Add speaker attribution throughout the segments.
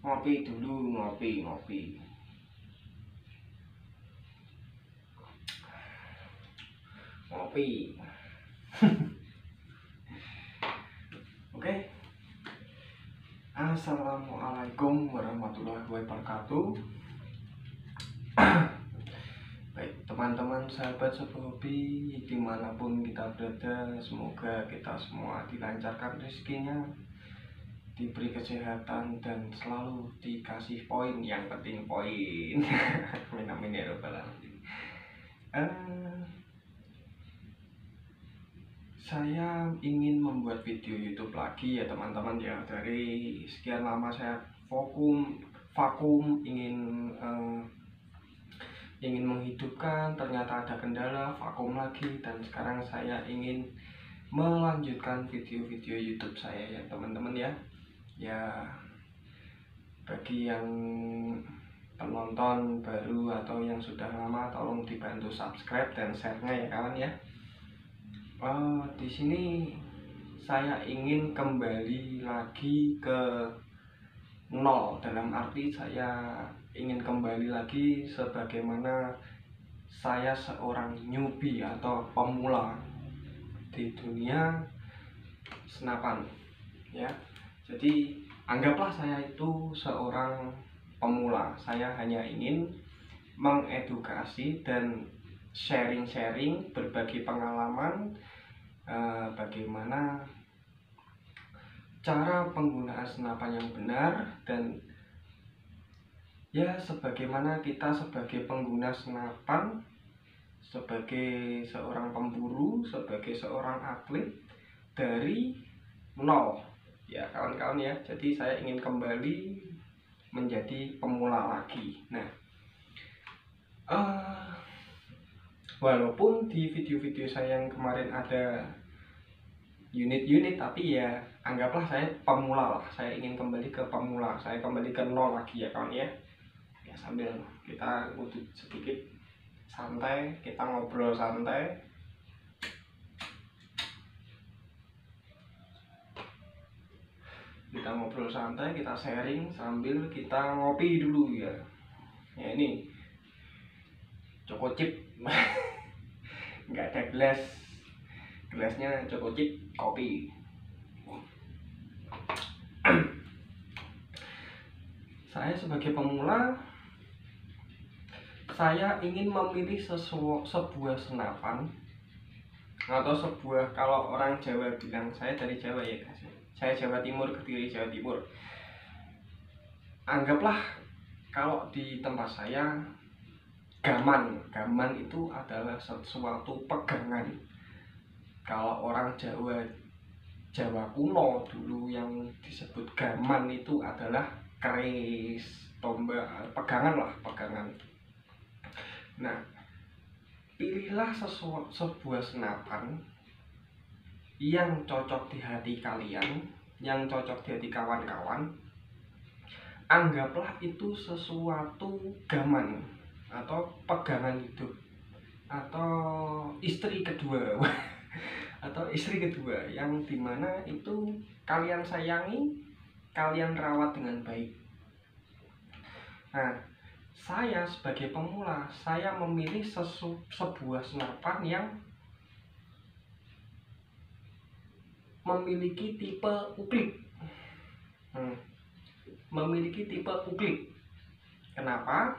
Speaker 1: Ngopi dulu, ngopi. Oke. Assalamualaikum warahmatullahi wabarakatuh. Baik teman-teman, sahabat sehobi dimanapun kita berada, semoga kita semua dilancarkan rezekinya, diberi kesehatan dan selalu dikasih poin, yang penting poin. Amin ya robbal alamin. Saya ingin membuat video YouTube lagi ya teman-teman ya. Dari sekian lama saya vakum ingin menghidupkan, ternyata ada kendala, vakum lagi, dan sekarang saya ingin melanjutkan video-video YouTube saya ya teman-teman ya. Ya, bagi yang penonton baru atau yang sudah lama, tolong dibantu subscribe dan share-nya ya kawan ya. Di sini saya ingin kembali lagi ke nol, dalam arti saya ingin kembali lagi sebagaimana saya seorang newbie atau pemula di dunia senapan ya. Jadi anggaplah saya itu seorang pemula, saya hanya ingin mengedukasi dan sharing berbagi pengalaman, bagaimana cara penggunaan senapan yang benar, dan ya sebagaimana kita sebagai pengguna senapan, sebagai seorang pemburu, sebagai seorang atlet dari nol ya kawan-kawan ya. Jadi saya ingin kembali menjadi pemula lagi. Nah, walaupun di video-video saya yang kemarin ada unit-unit, tapi ya anggaplah saya pemula lah. Saya ingin kembali ke pemula, saya kembali ke nol lagi ya kawan ya. Ya sambil kita ngudut sedikit santai, kita ngobrol santai. Kita ngobrol santai, kita sharing sambil kita ngopi dulu ya. Ya ini Choco Chip. Nggak ada gelasnya Choco Chip kopi. Saya sebagai pemula, saya ingin memilih sebuah senapan atau sebuah, kalau orang Jawa bilang, saya dari Jawa ya guys, saya Jawa Timur, Kediri Jawa Timur. Anggaplah kalau di tempat saya gaman itu adalah sesuatu pegangan. Kalau orang Jawa kuno dulu yang disebut gaman itu adalah keris, tombak, pegangan. Nah, pilihlah sebuah senapan yang cocok di hati kalian, yang cocok di hati kawan-kawan. Anggaplah itu sesuatu gaman atau pegangan hidup, atau istri kedua atau istri kedua yang dimana itu kalian sayangi, kalian rawat dengan baik. Nah, saya sebagai pemula, saya memilih sebuah senapan yang memiliki tipe uklik. Kenapa?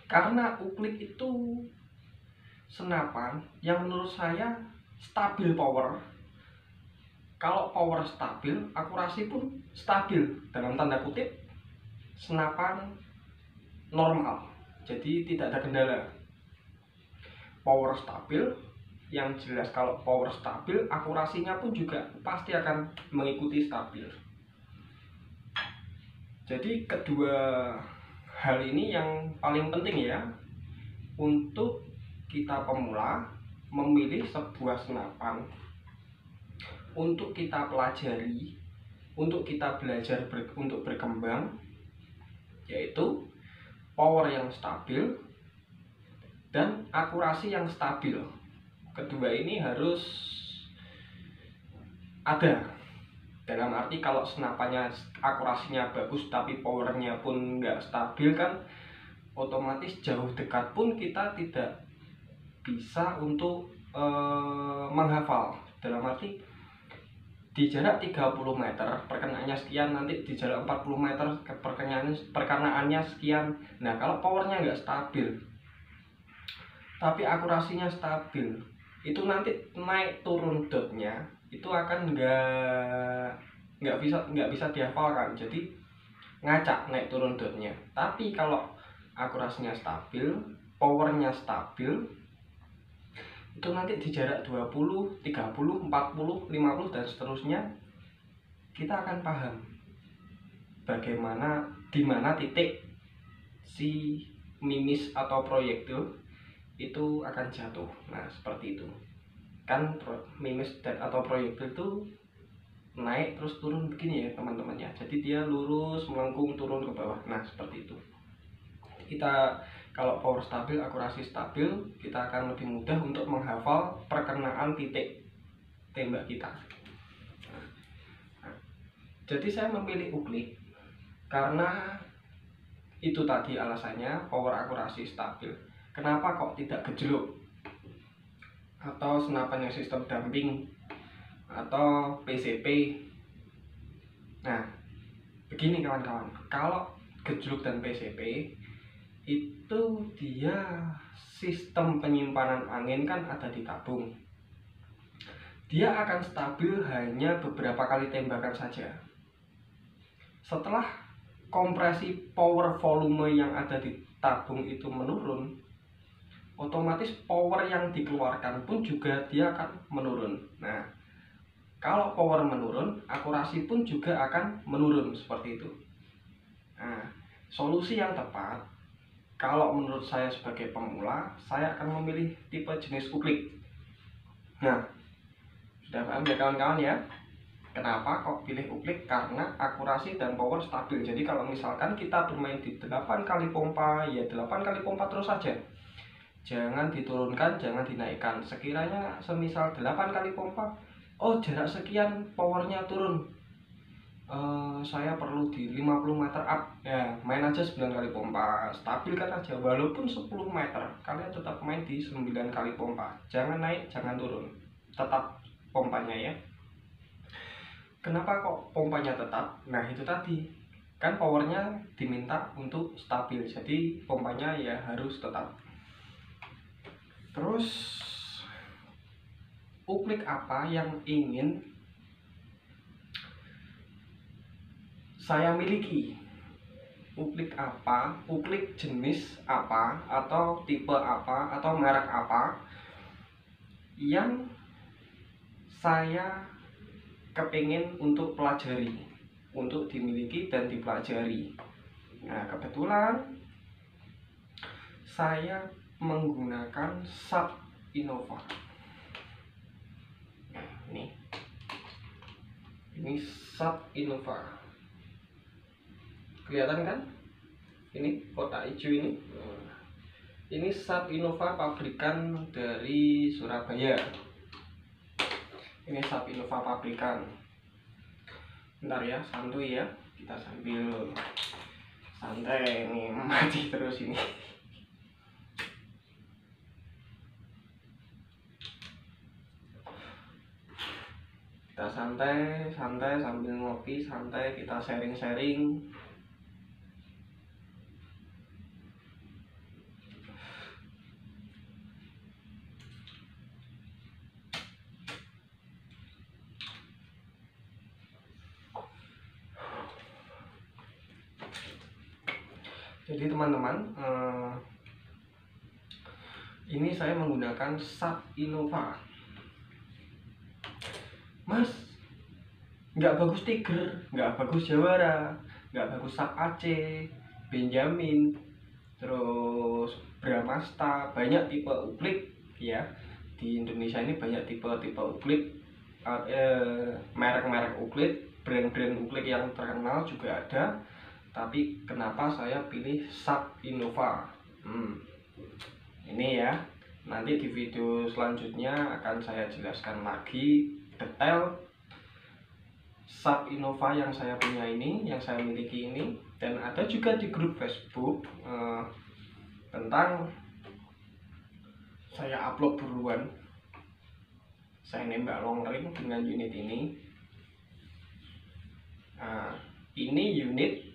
Speaker 1: Karena uklik itu senapan yang menurut saya stabil power. Kalau power stabil, akurasi pun stabil, dalam tanda kutip senapan normal, jadi tidak ada kendala. Power stabil, yang jelas kalau power stabil, akurasinya pun juga pasti akan mengikuti stabil. Jadi kedua hal ini yang paling penting ya untuk kita pemula memilih sebuah senapan untuk kita pelajari, untuk kita belajar untuk berkembang, yaitu power yang stabil dan akurasi yang stabil. Kedua ini harus ada Dalam arti kalau senapannya akurasinya bagus tapi powernya pun nggak stabil kan, otomatis jauh dekat pun kita tidak bisa untuk menghafal. Dalam arti di jarak 30 meter perkenaannya sekian, nanti di jarak 40 meter perkenaannya sekian. Nah kalau powernya nggak stabil tapi akurasinya stabil, itu nanti naik turun dotnya itu akan nggak bisa dihafalkan, jadi ngacak naik turun dotnya. Tapi kalau akurasinya stabil, powernya stabil, itu nanti di jarak 20, 30, 40, 50 dan seterusnya kita akan paham bagaimana dimana titik si mimis atau proyektil itu akan jatuh. Nah seperti itu kan, mimis dan atau proyektil itu naik terus turun begini ya teman-teman ya, jadi dia lurus melengkung turun ke bawah. Nah seperti itu. Kita kalau power stabil, akurasi stabil, kita akan lebih mudah untuk menghafal perkenaan titik tembak kita. Jadi saya memilih uklik karena itu tadi alasannya, power akurasi stabil. Kenapa kok tidak gejluk atau senapannya sistem damping atau PCP? Nah begini kawan-kawan, kalau gejluk dan PCP itu dia sistem penyimpanan angin kan ada di tabung, dia akan stabil hanya beberapa kali tembakan saja. Setelah kompresi power volume yang ada di tabung itu menurun, otomatis power yang dikeluarkan pun juga dia akan menurun. Nah kalau power menurun, akurasi pun juga akan menurun, seperti itu. Nah solusi yang tepat kalau menurut saya sebagai pemula, saya akan memilih tipe jenis uklik. Nah sudah paham ya kawan-kawan ya, kenapa kok pilih uklik? Karena akurasi dan power stabil. Jadi kalau misalkan kita bermain di 8 kali pompa, ya 8 kali pompa terus saja, jangan diturunkan, jangan dinaikkan. Sekiranya semisal 8 kali pompa, oh jarak sekian powernya turun, saya perlu di 50 meter up, ya main aja 9 kali pompa, stabilkan aja. Walaupun 10 meter kalian tetap main di 9 kali pompa, jangan naik jangan turun, tetap pompanya ya. Kenapa kok pompanya tetap? Nah itu tadi kan powernya diminta untuk stabil, jadi pompanya ya harus tetap. Terus uklik apa yang ingin saya miliki? Uklik apa, uklik jenis apa, atau tipe apa, atau merek apa yang saya kepingin untuk pelajari, untuk dimiliki dan dipelajari. Nah kebetulan saya menggunakan SAP Innova. Nah ini SAP Innova, kelihatan kan ini kotak hijau ini. Ini SAP Innova pabrikan dari Surabaya. Ini SAP Innova pabrikan. Bentar ya, santuy ya, kita sambil santai nih, mati terus ini. Kita santai sambil ngopi, santai kita sharing-sharing. Jadi teman-teman, ini saya menggunakan SAP Innova. Mas, nggak bagus Tiger, nggak bagus Jawara, nggak bagus SAP Aceh, Benjamin, terus Bramasta, banyak tipe uklik ya. Di Indonesia ini banyak tipe-tipe uklik, merek-merek uklik, brand-brand uklik yang terkenal juga ada. Tapi kenapa saya pilih SAP Innova? Ini ya, nanti di video selanjutnya akan saya jelaskan lagi detail SAP Innova yang saya punya ini, yang saya miliki ini, dan ada juga di grup Facebook tentang saya upload buruan, saya nembak long range dengan unit ini. Ini unit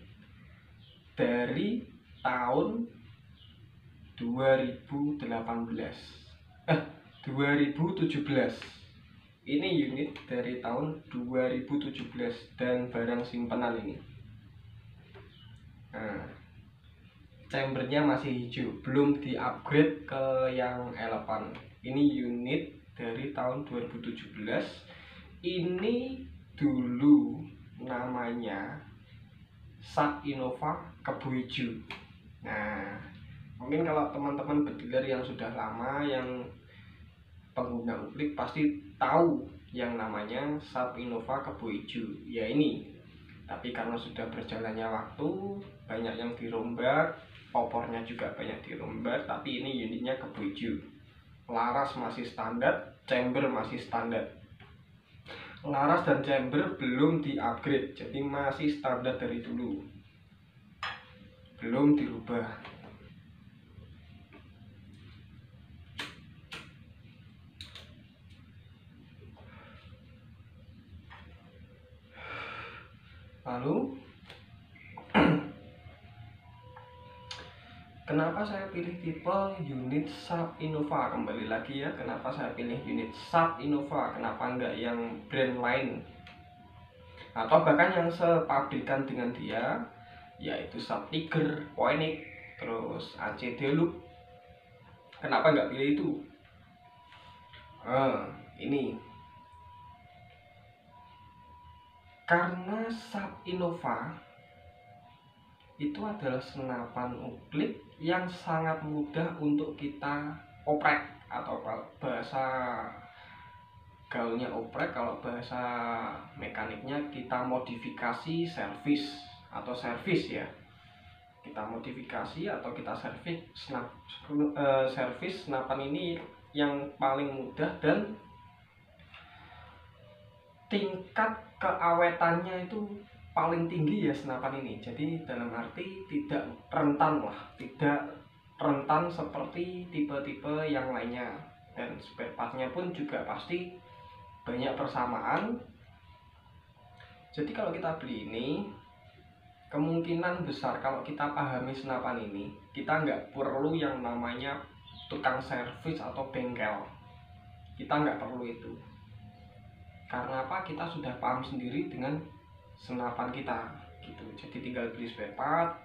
Speaker 1: dari tahun 2017. Ini unit dari tahun 2017 dan barang simpenan ini. Chambernya masih hijau, belum di-upgrade ke yang elevan. Ini unit dari tahun 2017. Ini dulu namanya SAP Innova Kebu Hijau. Nah, mungkin kalau teman-teman berdealer yang sudah lama, yang pengguna Uplik, pasti tahu yang namanya SAP Innova Kebu Hijau. Ya ini. Tapi karena sudah berjalannya waktu, banyak yang dirombak, popornya juga banyak dirombak, tapi ini unitnya Kebu Hijau. Laras masih standar, chamber masih standar. Laras dan chamber belum di-upgrade, jadi masih standar dari dulu, belum dirubah. Lalu kenapa saya pilih tipe unit SAP Innova? Kembali lagi ya, kenapa saya pilih unit SAP Innova? Kenapa enggak yang brand lain? Atau bahkan yang sepabrikan dengan dia, yaitu SAP Tiger, Koenig, terus AC Deluxe. Kenapa enggak pilih itu? Ini karena SAP Innova itu adalah senapan Uplik yang sangat mudah untuk kita oprek, atau bahasa gaulnya oprek, kalau bahasa mekaniknya kita modifikasi servis atau servis ya. Kita modifikasi atau kita servis senapan ini yang paling mudah, dan tingkat keawetannya itu paling tinggi ya senapan ini. Jadi dalam arti tidak rentan lah, tidak rentan seperti tipe-tipe yang lainnya, dan spare partnya pun juga pasti banyak persamaan. Jadi kalau kita beli ini, kemungkinan besar kalau kita pahami senapan ini, kita nggak perlu yang namanya tukang servis atau bengkel. Kita nggak perlu itu. Karena apa? Kita sudah paham sendiri dengan senapan kita gitu. Jadi tinggal beli spare part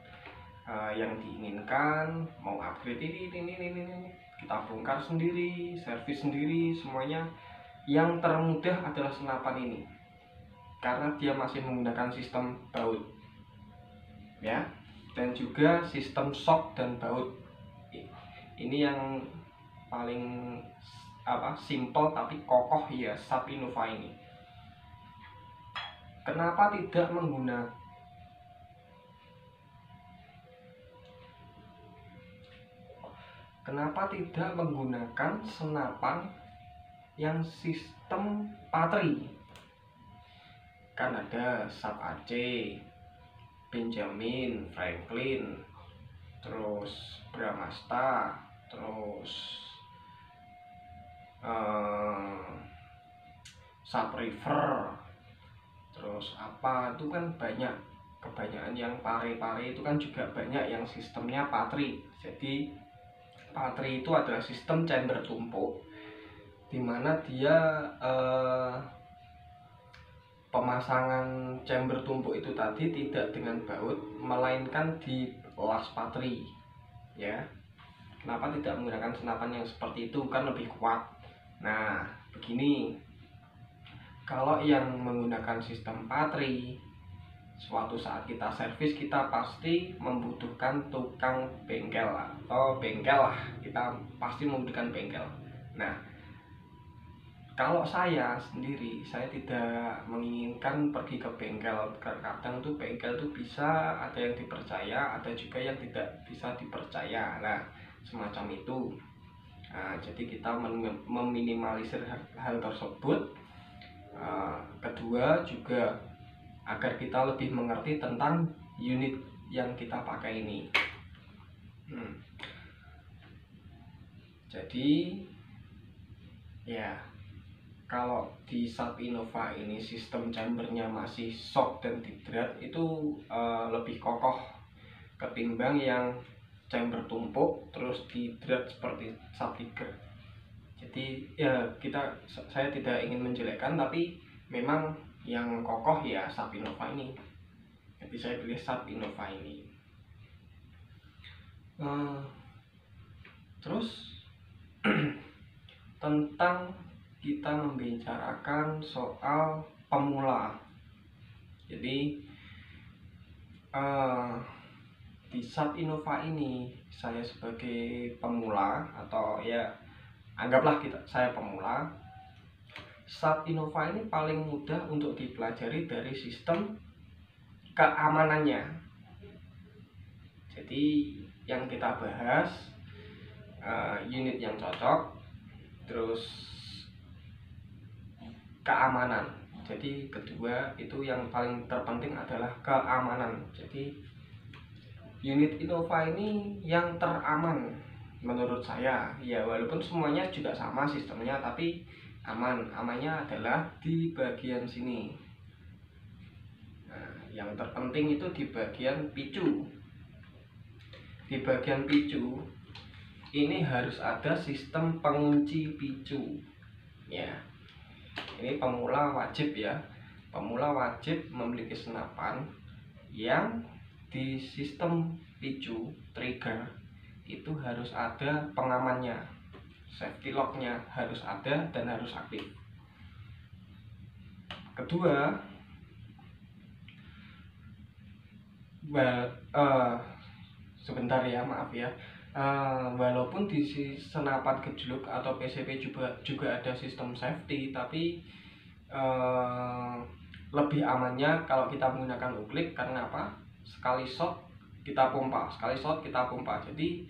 Speaker 1: yang diinginkan, mau upgrade ini, kita bongkar sendiri, servis sendiri, semuanya. Yang termudah adalah senapan ini, karena dia masih menggunakan sistem baut ya, dan juga sistem shock dan baut. Ini yang paling simple tapi kokoh ya, SAP Innova ini. Kenapa tidak menggunakan senapan yang sistem Patri? Kan ada SAP AC, Benjamin, Franklin, terus Bramasta, terus SAP River, terus apa itu kan banyak. Kebanyakan yang pare-pare itu kan juga banyak yang sistemnya Patri. Jadi Patri itu adalah sistem chamber tumpuk, dimana dia pemasangan chamber tumpuk itu tadi tidak dengan baut, melainkan di las Patri ya. Kenapa tidak menggunakan senapan yang seperti itu? Kan lebih kuat. Nah begini, kalau yang menggunakan sistem Patri, suatu saat kita servis, kita pasti membutuhkan tukang bengkel atau bengkel lah, kita pasti membutuhkan bengkel. Nah kalau saya sendiri, saya tidak menginginkan pergi ke bengkel. Kadang tuh bengkel tuh bisa ada yang dipercaya, ada juga yang tidak bisa dipercaya. Nah semacam itu. Jadi kita meminimalisir hal tersebut. Kedua juga agar kita lebih mengerti tentang unit yang kita pakai ini. Jadi ya, kalau di SAP Innova ini sistem chambernya masih shock dan dihidrat itu lebih kokoh ketimbang yang chamber tumpuk terus dihidrat seperti SAP Tiger. Jadi ya saya tidak ingin menjelekkan, tapi memang yang kokoh ya SAP Innova ini. Jadi saya pilih SAP Innova ini. Terus tentang kita membicarakan soal pemula. Jadi di SAP Innova ini saya sebagai pemula, atau ya anggaplah saya pemula. SAP Innova ini paling mudah untuk dipelajari dari sistem keamanannya. Jadi yang kita bahas unit yang cocok, terus keamanan. Jadi kedua itu yang paling terpenting adalah keamanan. Jadi unit Innova ini yang teraman menurut saya. Ya walaupun semuanya juga sama sistemnya, tapi amannya adalah di bagian sini. Nah, yang terpenting itu di bagian picu. Di bagian picu ini harus ada sistem pengunci picu. Ya, ini pemula wajib ya. Pemula wajib memiliki senapan yang di sistem picu trigger itu harus ada pengamannya. Safety locknya harus ada dan harus aktif. Kedua, sebentar ya, maaf ya. Walaupun di senapan gejluk atau PCP juga ada sistem safety, tapi lebih amannya kalau kita menggunakan uklik. Karena apa? Sekali shot kita pompa, sekali shot kita pompa. Jadi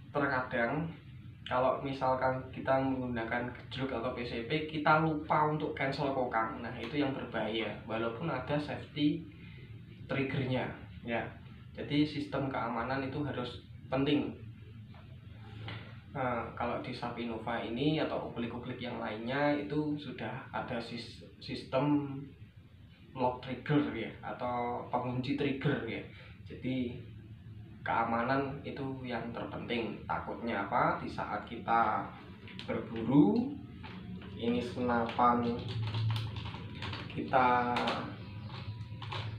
Speaker 1: terkadang kalau misalkan kita menggunakan gejluk atau PCP, kita lupa untuk cancel kokang. Nah itu yang berbahaya, walaupun ada safety triggernya ya. Jadi sistem keamanan itu harus penting. Kalau di SAP Innova ini atau uklik-uklik yang lainnya itu sudah ada sistem lock trigger ya, atau pengunci trigger ya. Jadi keamanan itu yang terpenting. Takutnya apa? Di saat kita berburu, ini senapan kita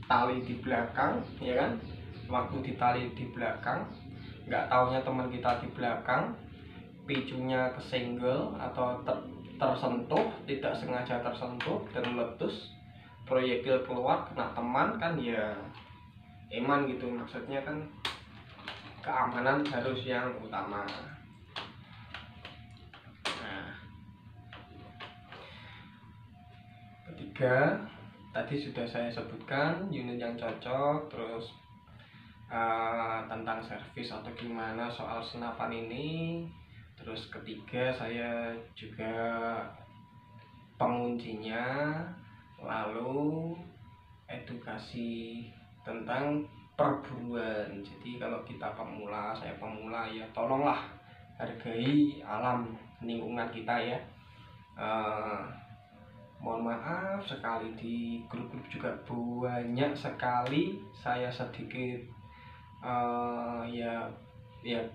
Speaker 1: tali di belakang ya kan, waktu ditali di belakang nggak taunya teman kita di belakang, picunya kesenggol atau tersentuh, tidak sengaja tersentuh dan meletus, proyektil keluar kena teman, kan ya eman gitu. Maksudnya kan keamanan harus yang utama. Nah, ketiga tadi sudah saya sebutkan unit yang cocok, terus tentang servis atau gimana soal senapan ini. Terus ketiga saya juga penguncinya, lalu edukasi tentang perburuan. Jadi kalau kita pemula, saya pemula, ya tolonglah hargai alam lingkungan kita ya. Mohon maaf sekali di grup-grup juga banyak sekali saya sedikit ya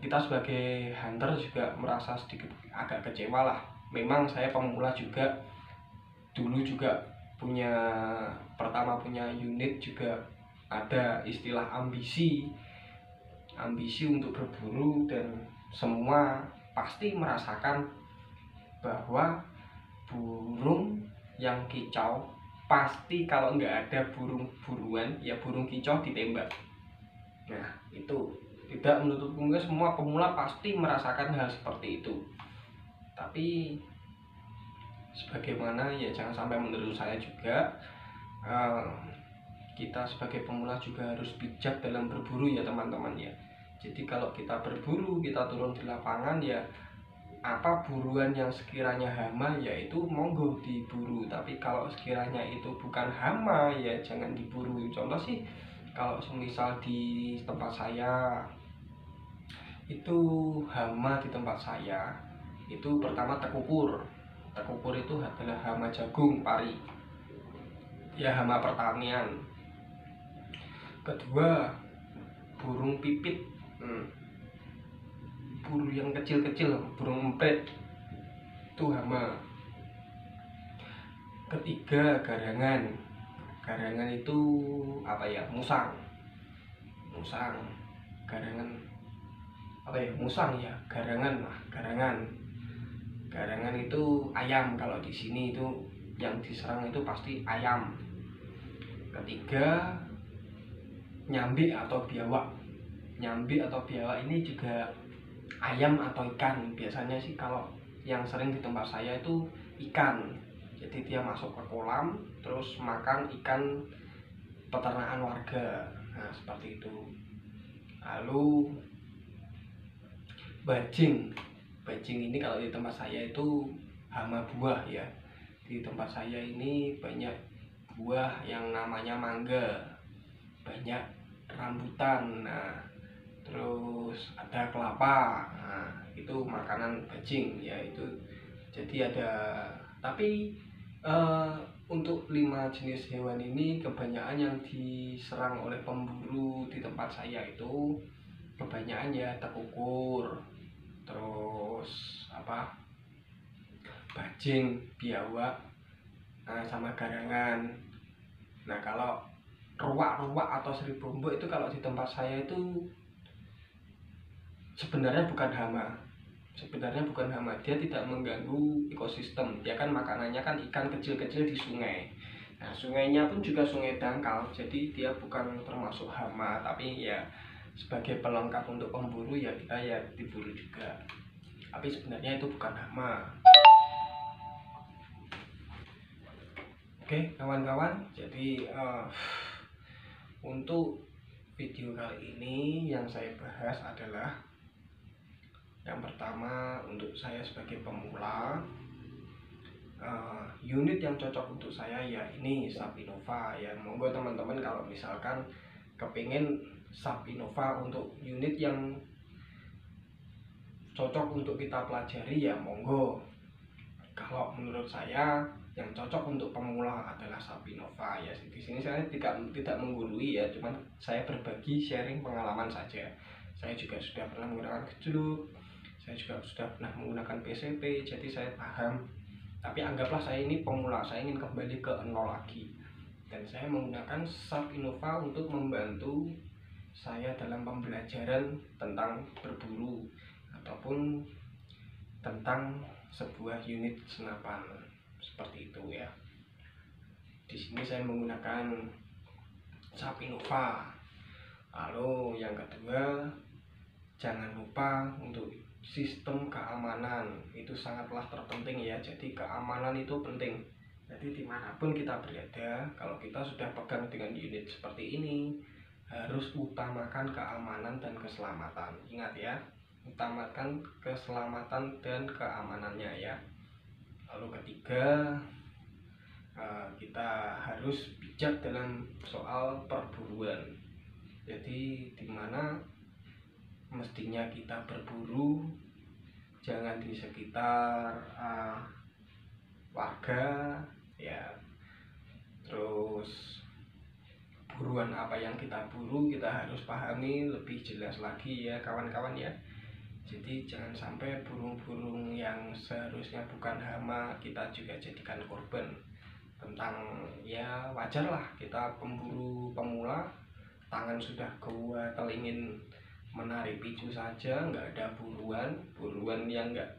Speaker 1: kita sebagai hunter juga merasa sedikit agak kecewa lah. Memang saya pemula juga, dulu juga pertama punya unit juga ada istilah ambisi untuk berburu, dan semua pasti merasakan bahwa burung yang kicau pasti, kalau nggak ada burung buruan ya burung kicau ditembak. Nah itu tidak menutup kemungkinan semua pemula pasti merasakan hal seperti itu. Tapi sebagaimana ya jangan sampai menurut saya juga, kita sebagai pemula juga harus bijak dalam berburu ya teman-teman ya. Jadi kalau kita berburu, kita turun di lapangan ya apa buruan yang sekiranya hama yaitu monggo diburu, tapi kalau sekiranya itu bukan hama ya jangan diburu. Contoh sih kalau semisal di tempat saya itu hama, di tempat saya itu pertama tekukur. Tekukur itu adalah hama jagung pari, ya hama pertanian. Kedua burung pipit, burung yang kecil-kecil, burung emprit itu hama. Ketiga garangan. Garangan itu apa ya, musang. Garangan apa ya, musang ya, garangan lah, garangan itu ayam. Kalau di sini itu yang diserang itu pasti ayam. Ketiga nyambi atau biawak. Nyambi atau biawak ini juga ayam atau ikan. Biasanya sih kalau yang sering di tempat saya itu ikan. Jadi dia masuk ke kolam terus makan ikan peternakan warga. Nah seperti itu. Lalu bajing ini kalau di tempat saya itu hama buah ya. Di tempat saya ini banyak buah yang namanya mangga, banyak rambutan, nah terus ada kelapa. Nah itu makanan bajing ya. Itu jadi ada, tapi untuk 5 jenis hewan ini kebanyakan yang diserang oleh pemburu di tempat saya itu kebanyakan ya tekukur, terus apa, bajing, biawak, sama garangan. Nah kalau ruak atau seribombok itu kalau di tempat saya itu sebenarnya bukan hama. Dia tidak mengganggu ekosistem. Dia kan makanannya kan ikan kecil-kecil di sungai. Nah sungainya pun juga sungai dangkal, jadi dia bukan termasuk hama. Tapi ya sebagai pelengkap untuk pemburu ya kita ya diburu juga, tapi sebenarnya itu bukan hama. Oke kawan-kawan, jadi untuk video kali ini yang saya bahas adalah yang pertama, untuk saya sebagai pemula, unit yang cocok untuk saya ya ini Sapinova ya. Monggo teman-teman kalau misalkan kepingin Sapinova untuk unit yang cocok untuk kita pelajari ya monggo. Kalau menurut saya yang cocok untuk pemula adalah Sapinova ya. Di sini saya tidak menggurui ya, cuman saya berbagi sharing pengalaman saja. Saya juga sudah pernah menggunakan gejluk, saya juga sudah pernah menggunakan PCP, jadi saya paham. Tapi anggaplah saya ini pemula, saya ingin kembali ke nol lagi, dan saya menggunakan Sapinova untuk membantu saya dalam pembelajaran tentang berburu ataupun tentang sebuah unit senapan seperti itu ya. Di sini saya menggunakan Sapinova. Lalu yang kedua, jangan lupa untuk sistem keamanan, itu sangatlah terpenting ya. Jadi keamanan itu penting. Jadi dimanapun kita berada, kalau kita sudah pegang dengan unit seperti ini, harus utamakan keamanan dan keselamatan. Ingat ya, utamakan keselamatan dan keamanannya ya. Lalu ketiga, kita harus bijak dalam soal perburuan. Jadi dimana mestinya kita berburu jangan di sekitar warga ya. Terus buruan apa yang kita buru kita harus pahami lebih jelas lagi ya kawan-kawan ya. Jadi jangan sampai burung-burung yang seharusnya bukan hama kita juga jadikan korban. Tentang ya wajar lah, kita pemburu pemula, tangan sudah gatal ingin menarik picu saja, nggak ada buruan yang nggak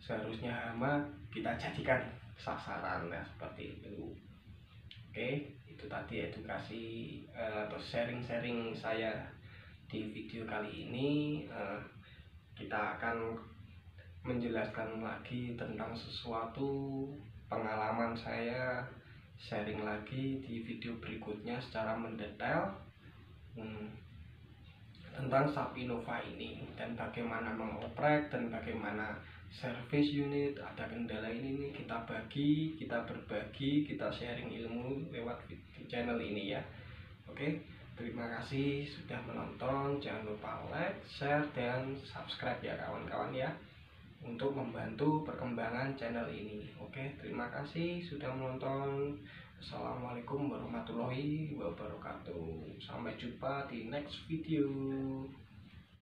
Speaker 1: seharusnya hama kita jadikan sasaran. Nah seperti itu. Oke, itu tadi edukasi atau sharing saya di video kali ini. Kita akan menjelaskan lagi tentang sesuatu pengalaman saya, sharing lagi di video berikutnya secara mendetail tentang Sapinova ini dan bagaimana mengoprek dan bagaimana service unit, ada kendala ini nih, kita berbagi, kita sharing ilmu lewat channel ini ya. Oke, terima kasih sudah menonton. Jangan lupa like, share, dan subscribe ya kawan-kawan ya, untuk membantu perkembangan channel ini. Oke, terima kasih sudah menonton. Assalamualaikum warahmatullahi wabarakatuh. Sampai jumpa di next video.